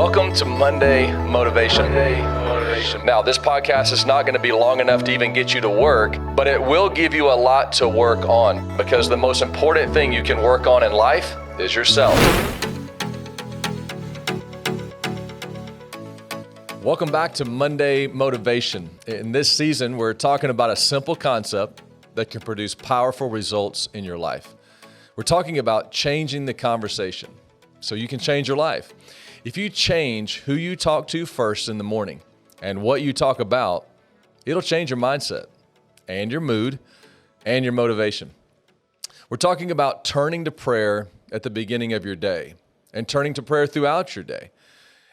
Welcome to Monday Motivation. Now, this podcast is not going to be long enough to even get you to work, but it will give you a lot to work on, because the most important thing you can work on in life is yourself. Welcome back to Monday Motivation. In this season, we're talking about a simple concept that can produce powerful results in your life. We're talking about changing the conversation so you can change your life. If you change who you talk to first in the morning and what you talk about, it'll change your mindset and your mood and your motivation. We're talking about turning to prayer at the beginning of your day and turning to prayer throughout your day.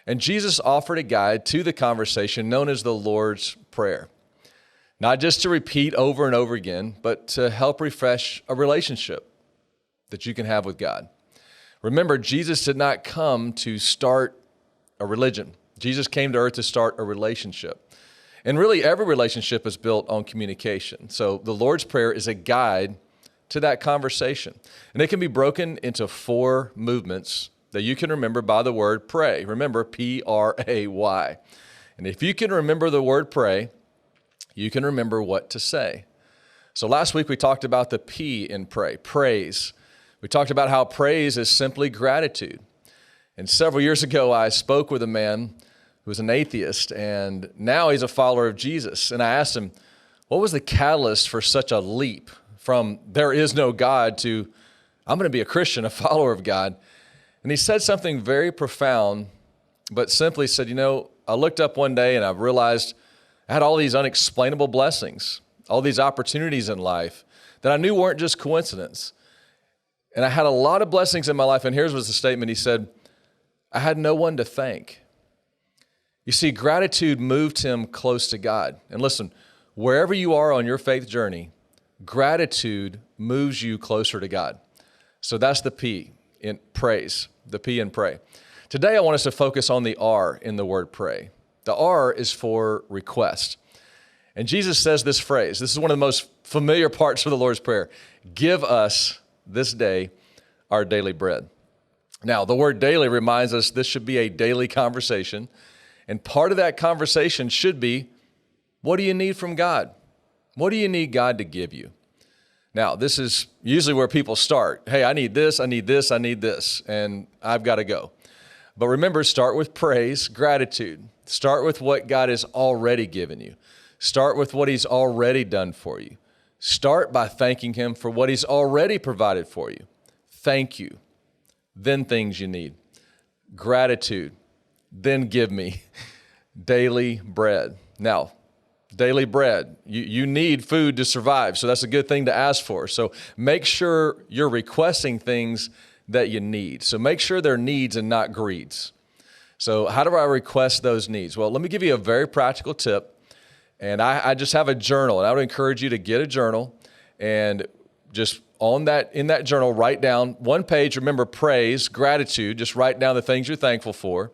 And Jesus offered a guide to the conversation known as the Lord's Prayer. Not just to repeat over and over again, but to help refresh a relationship that you can have with God. Remember, Jesus did not come to start a religion. Jesus came to earth to start a relationship. And really, every relationship is built on communication. So the Lord's Prayer is a guide to that conversation. And it can be broken into 4 movements that you can remember by the word pray. Remember, P-R-A-Y. And if you can remember the word pray, you can remember what to say. So last week we talked about the P in pray, praise. We talked about how praise is simply gratitude. And several years ago, I spoke with a man who was an atheist, and now he's a follower of Jesus. And I asked him, what was the catalyst for such a leap from there is no God to I'm going to be a Christian, a follower of God? And he said something very profound, but simply said, I looked up one day and I realized I had all these unexplainable blessings, all these opportunities in life that I knew weren't just coincidence. And I had a lot of blessings in my life. And here's was the statement. He said, I had no one to thank. You see, gratitude moved him close to God. And listen, wherever you are on your faith journey, gratitude moves you closer to God. So that's the P in praise, the P in pray. Today, I want us to focus on the R in the word pray. The R is for request. And Jesus says this phrase. This is one of the most familiar parts of the Lord's Prayer. Give us this day our daily bread. Now, the word daily reminds us this should be a daily conversation. And part of that conversation should be, what do you need from God? What do you need God to give you? Now, this is usually where people start. Hey, I need this, I need this, I need this, and I've got to go. But remember, start with praise, gratitude. Start with what God has already given you. Start with what He's already done for you. Start by thanking Him for what He's already provided for you. Thank you. Then things you need. Gratitude. Then give me daily bread. Now, daily bread. You need food to survive, so that's a good thing to ask for. So make sure you're requesting things that you need. So make sure they're needs and not greeds. So how do I request those needs? Well, let me give you a very practical tip. And I just have a journal, and I would encourage you to get a journal and just in that journal, write down one page. Remember, praise, gratitude, just write down the things you're thankful for,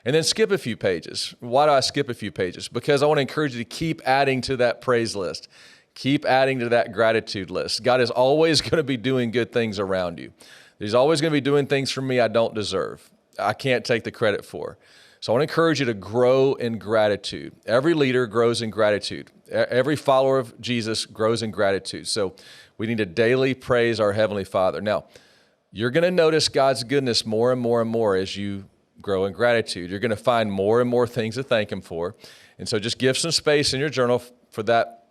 and then skip a few pages. Why do I skip a few pages? Because I want to encourage you to keep adding to that praise list. Keep adding to that gratitude list. God is always going to be doing good things around you. He's always going to be doing things for me I don't deserve. I can't take the credit for. So I want to encourage you to grow in gratitude. Every leader grows in gratitude. Every follower of Jesus grows in gratitude. So we need to daily praise our Heavenly Father. Now, you're going to notice God's goodness more and more and more as you grow in gratitude. You're going to find more and more things to thank Him for. And so just give some space in your journal for that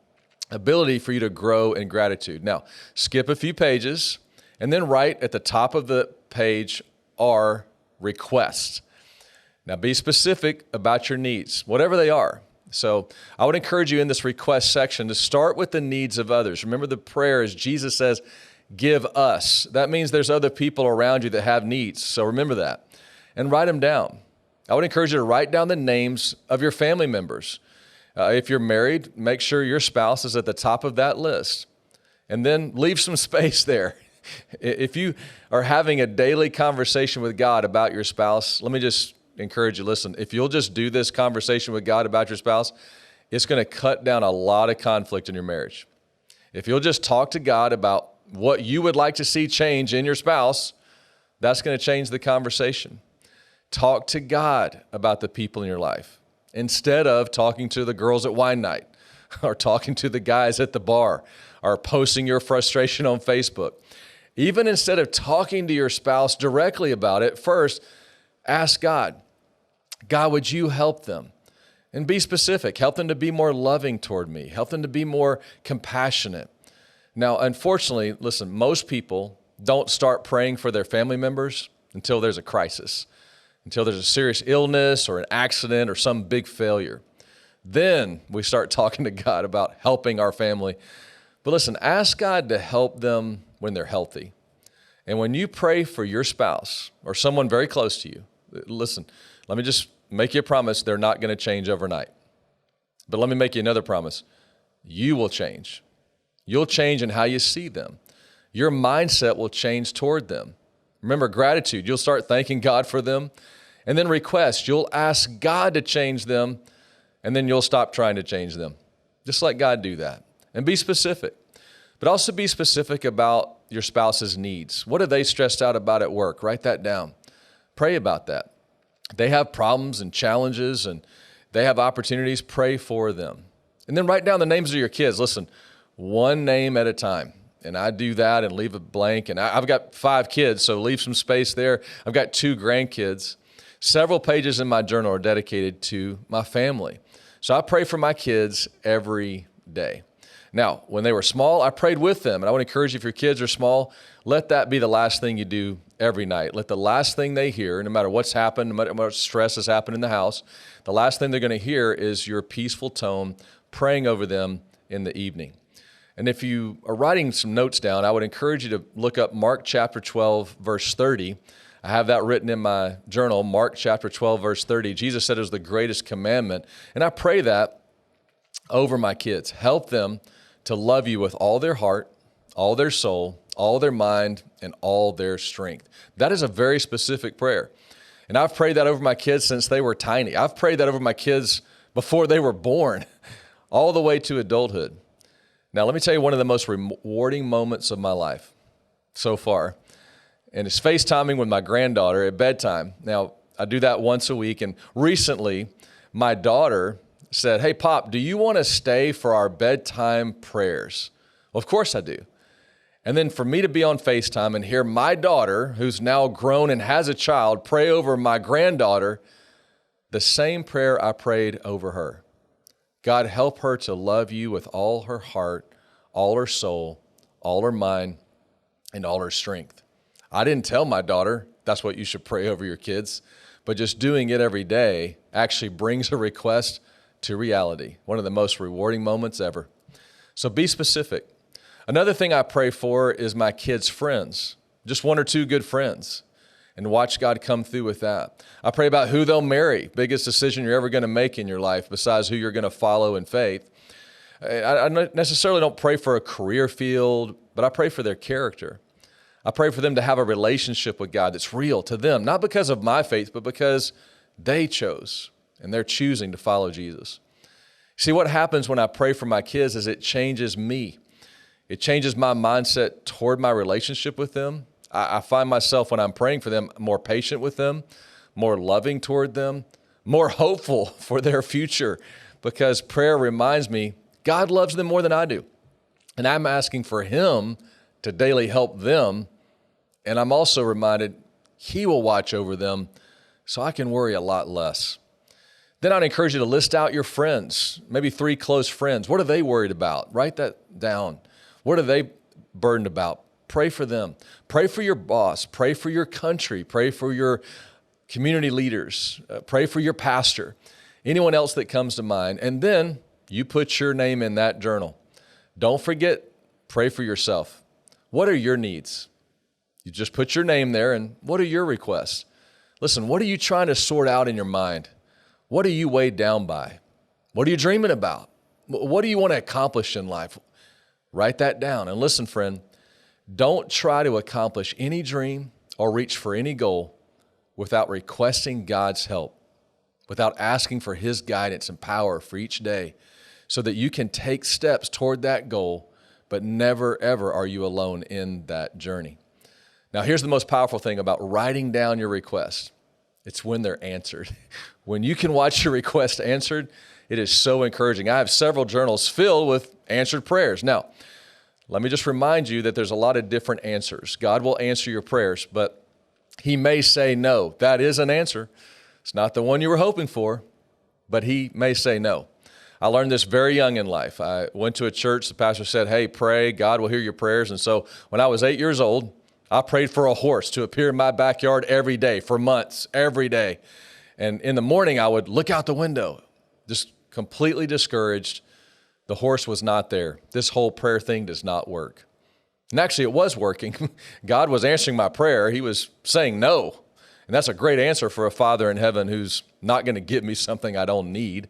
ability for you to grow in gratitude. Now, skip a few pages and then write at the top of the page our requests. Now, be specific about your needs, whatever they are. So I would encourage you in this request section to start with the needs of others. Remember, the prayer is Jesus says, give us. That means there's other people around you that have needs. So remember that and write them down. I would encourage you to write down the names of your family members. If you're married, make sure your spouse is at the top of that list, and then leave some space there. If you are having a daily conversation with God about your spouse, let me just encourage you, listen, if you'll just do this conversation with God about your spouse, it's going to cut down a lot of conflict in your marriage. If you'll just talk to God about what you would like to see change in your spouse, that's going to change the conversation. Talk to God about the people in your life instead of talking to the girls at wine night or talking to the guys at the bar or posting your frustration on Facebook. Even instead of talking to your spouse directly about it, first, ask God, God, would you help them? And be specific. Help them to be more loving toward me. Help them to be more compassionate. Now, unfortunately, listen, most people don't start praying for their family members until there's a crisis, until there's a serious illness or an accident or some big failure. Then we start talking to God about helping our family. But listen, ask God to help them when they're healthy. And when you pray for your spouse or someone very close to you, listen, let me just make you a promise, they're not going to change overnight. But let me make you another promise. You will change. You'll change in how you see them. Your mindset will change toward them. Remember, gratitude. You'll start thanking God for them. And then request. You'll ask God to change them, and then you'll stop trying to change them. Just let God do that. And be specific. But also be specific about your spouse's needs. What are they stressed out about at work? Write that down. Pray about that. They have problems and challenges, and they have opportunities. Pray for them. And then write down the names of your kids. Listen, one name at a time. And I do that and leave it blank. And I've got 5 kids, so leave some space there. I've got 2 grandkids. Several pages in my journal are dedicated to my family. So I pray for my kids every day. Now, when they were small, I prayed with them. And I would encourage you, if your kids are small, let that be the last thing you do every night. Let the last thing they hear, no matter what's happened, no matter what stress has happened in the house, the last thing they're going to hear is your peaceful tone praying over them in the evening. And if you are writing some notes down, I would encourage you to look up Mark chapter 12, verse 30. I have that written in my journal, Mark chapter 12, verse 30. Jesus said it was the greatest commandment. And I pray that over my kids. Help them to love you with all their heart, all their soul, all their mind, and all their strength. That is a very specific prayer. And I've prayed that over my kids since they were tiny. I've prayed that over my kids before they were born, all the way to adulthood. Now, let me tell you one of the most rewarding moments of my life so far, and it's FaceTiming with my granddaughter at bedtime. Now, I do that once a week, and recently, my daughter said, "Hey, Pop, do you want to stay for our bedtime prayers?" Well, of course I do. And then for me to be on FaceTime and hear my daughter, who's now grown and has a child, pray over my granddaughter, the same prayer I prayed over her. God, help her to love you with all her heart, all her soul, all her mind, and all her strength. I didn't tell my daughter that's what you should pray over your kids, but just doing it every day actually brings a request to reality. One of the most rewarding moments ever. So be specific. Another thing I pray for is my kids' friends, just 1 or 2 good friends, and watch God come through with that. I pray about who they'll marry, biggest decision you're ever going to make in your life besides who you're going to follow in faith. I necessarily don't pray for a career field, but I pray for their character. I pray for them to have a relationship with God that's real to them, not because of my faith, but because they chose and they're choosing to follow Jesus. See, what happens when I pray for my kids is it changes me. It changes my mindset toward my relationship with them. I find myself, when I'm praying for them, more patient with them, more loving toward them, more hopeful for their future, because prayer reminds me God loves them more than I do. And I'm asking for Him to daily help them. And I'm also reminded He will watch over them so I can worry a lot less. Then I'd encourage you to list out your friends, maybe 3 close friends. What are they worried about? Write that down. What are they burdened about? Pray for them. Pray for your boss. Pray for your country. Pray for your community leaders. Pray for your pastor. Anyone else that comes to mind. And then you put your name in that journal. Don't forget, pray for yourself. What are your needs? You just put your name there, and what are your requests? Listen, what are you trying to sort out in your mind? What are you weighed down by? What are you dreaming about? What do you want to accomplish in life? Write that down. And listen, friend, don't try to accomplish any dream or reach for any goal without requesting God's help, without asking for His guidance and power for each day so that you can take steps toward that goal, but never, ever are you alone in that journey. Now, here's the most powerful thing about writing down your request. It's when they're answered. When you can watch your request answered, it is so encouraging. I have several journals filled with answered prayers. Now, let me just remind you that there's a lot of different answers. God will answer your prayers, but he may say no. That is an answer. It's not the one you were hoping for, but he may say no. I learned this very young in life. I went to a church. The pastor said, hey, pray. God will hear your prayers. And so when I was 8 years old, I prayed for a horse to appear in my backyard every day for months, every day. And in the morning, I would look out the window, just completely discouraged. The horse was not there. This whole prayer thing does not work. And actually, it was working. God was answering my prayer. He was saying no. And that's a great answer for a Father in heaven who's not going to give me something I don't need.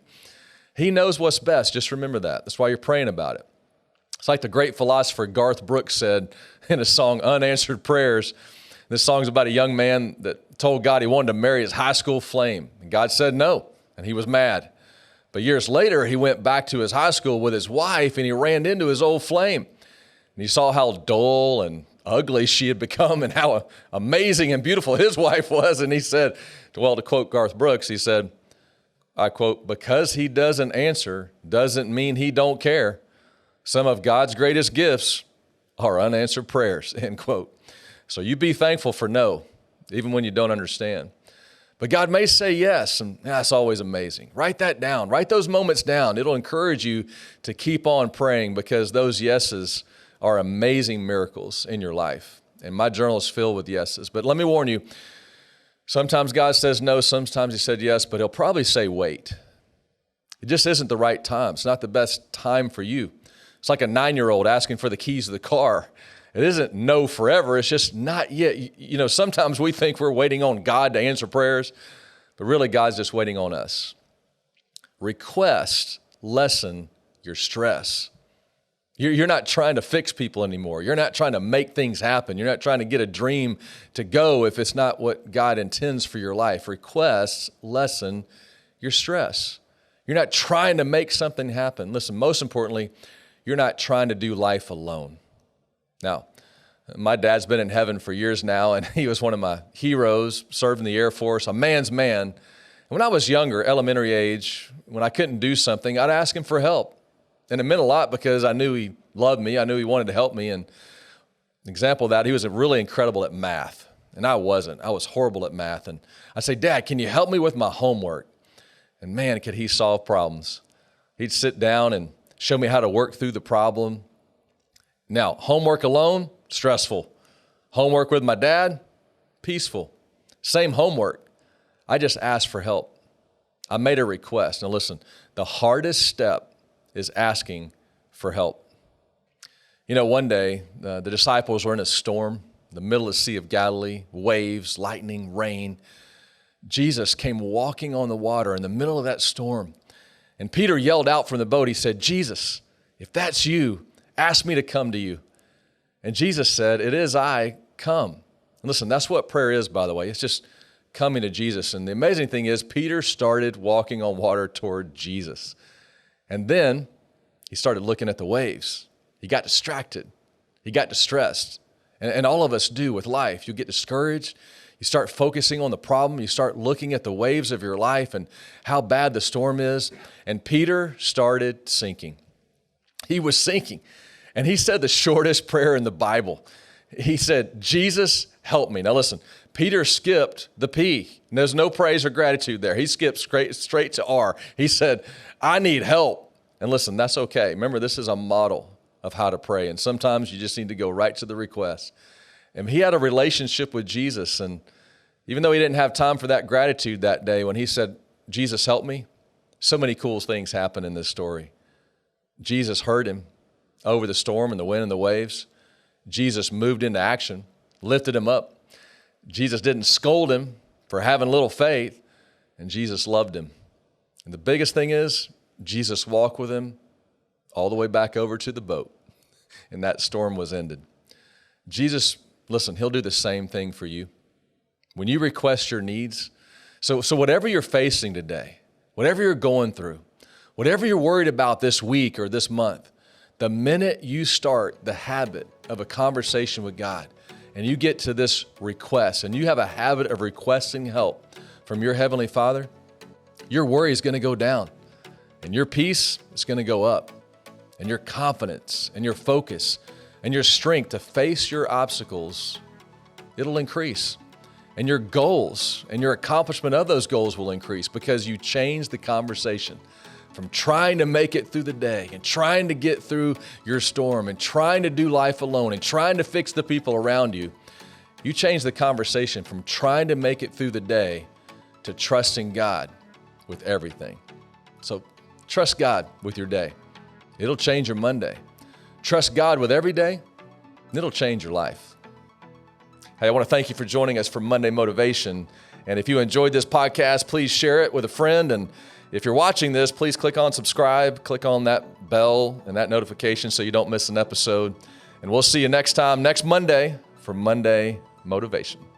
He knows what's best. Just remember that. That's why you're praying about it. It's like the great philosopher Garth Brooks said in his song, Unanswered Prayers. This song's about a young man that told God he wanted to marry his high school flame. And God said no, and he was mad. But years later, he went back to his high school with his wife, and he ran into his old flame. And he saw how dull and ugly she had become and how amazing and beautiful his wife was. And he said, well, to quote Garth Brooks, he said, I quote, because he doesn't answer doesn't mean he don't care. Some of God's greatest gifts are unanswered prayers, end quote. So you be thankful for no, even when you don't understand. But God may say yes, and that's always amazing. Write that down. Write those moments down. It'll encourage you to keep on praying because those yeses are amazing miracles in your life. And my journal is filled with yeses. But let me warn you, sometimes God says no, sometimes he said yes, but he'll probably say wait. It just isn't the right time. It's not the best time for you. It's like a 9-year-old asking for the keys to the car. It isn't no forever. It's just not yet. You know, sometimes we think we're waiting on God to answer prayers, but really God's just waiting on us. Requests lessen your stress. You're not trying to fix people anymore. You're not trying to make things happen. You're not trying to get a dream to go if it's not what God intends for your life. Requests lessen your stress. You're not trying to make something happen. Listen, most importantly, you're not trying to do life alone. Now, my dad's been in heaven for years now, and he was one of my heroes, served in the Air Force, a man's man. And when I was younger, elementary age, when I couldn't do something, I'd ask him for help. And it meant a lot because I knew he loved me. I knew he wanted to help me. And an example of that, he was really incredible at math. And I wasn't. I was horrible at math. And I'd say, Dad, can you help me with my homework? And man, could he solve problems. He'd sit down and show me how to work through the problem. Now, homework alone, stressful. Homework with my dad, peaceful. Same homework. I just asked for help. I made a request. Now listen, the hardest step is asking for help. You know, one day, the disciples were in a storm, the middle of the Sea of Galilee, waves, lightning, rain. Jesus came walking on the water in the middle of that storm. And Peter yelled out from the boat. He said, Jesus, if that's you, ask me to come to you. And Jesus said, it is I, come. And listen, that's what prayer is, by the way. It's just coming to Jesus. And the amazing thing is, Peter started walking on water toward Jesus. And then he started looking at the waves. He got distracted. He got distressed. And all of us do with life. You get discouraged. You start focusing on the problem. You start looking at the waves of your life and how bad the storm is. And Peter started sinking. He was sinking. And he said the shortest prayer in the Bible. He said, Jesus, help me. Now listen, Peter skipped the P. And there's no praise or gratitude there. He skipped straight to R. He said, I need help. And listen, that's okay. Remember, this is a model of how to pray. And sometimes you just need to go right to the request. And he had a relationship with Jesus. And even though he didn't have time for that gratitude that day, when he said, Jesus, help me, so many cool things happen in this story. Jesus heard him over the storm and the wind and the waves. Jesus moved into action, lifted him up. Jesus didn't scold him for having little faith, and Jesus loved him. And the biggest thing is, Jesus walked with him all the way back over to the boat, and that storm was ended. Jesus, listen, he'll do the same thing for you. When you request your needs, so whatever you're facing today, whatever you're going through, whatever you're worried about this week or this month, the minute you start the habit of a conversation with God and you get to this request and you have a habit of requesting help, from your Heavenly Father, your worry is going to go down, and your peace is going to go up, and your confidence and your focus and your strength to face your obstacles, it'll increase. And your goals and your accomplishment of those goals will increase because you change the conversation from trying to make it through the day and trying to get through your storm and trying to do life alone and trying to fix the people around you. You change the conversation from trying to make it through the day to trusting God with everything. So trust God with your day. It'll change your Monday. Trust God with every day, and it'll change your life. Hey, I want to thank you for joining us for Monday Motivation. And if you enjoyed this podcast, please share it with a friend. And if you're watching this, please click on subscribe, click on that bell and that notification so you don't miss an episode. And we'll see you next time, next Monday, for Monday Motivation.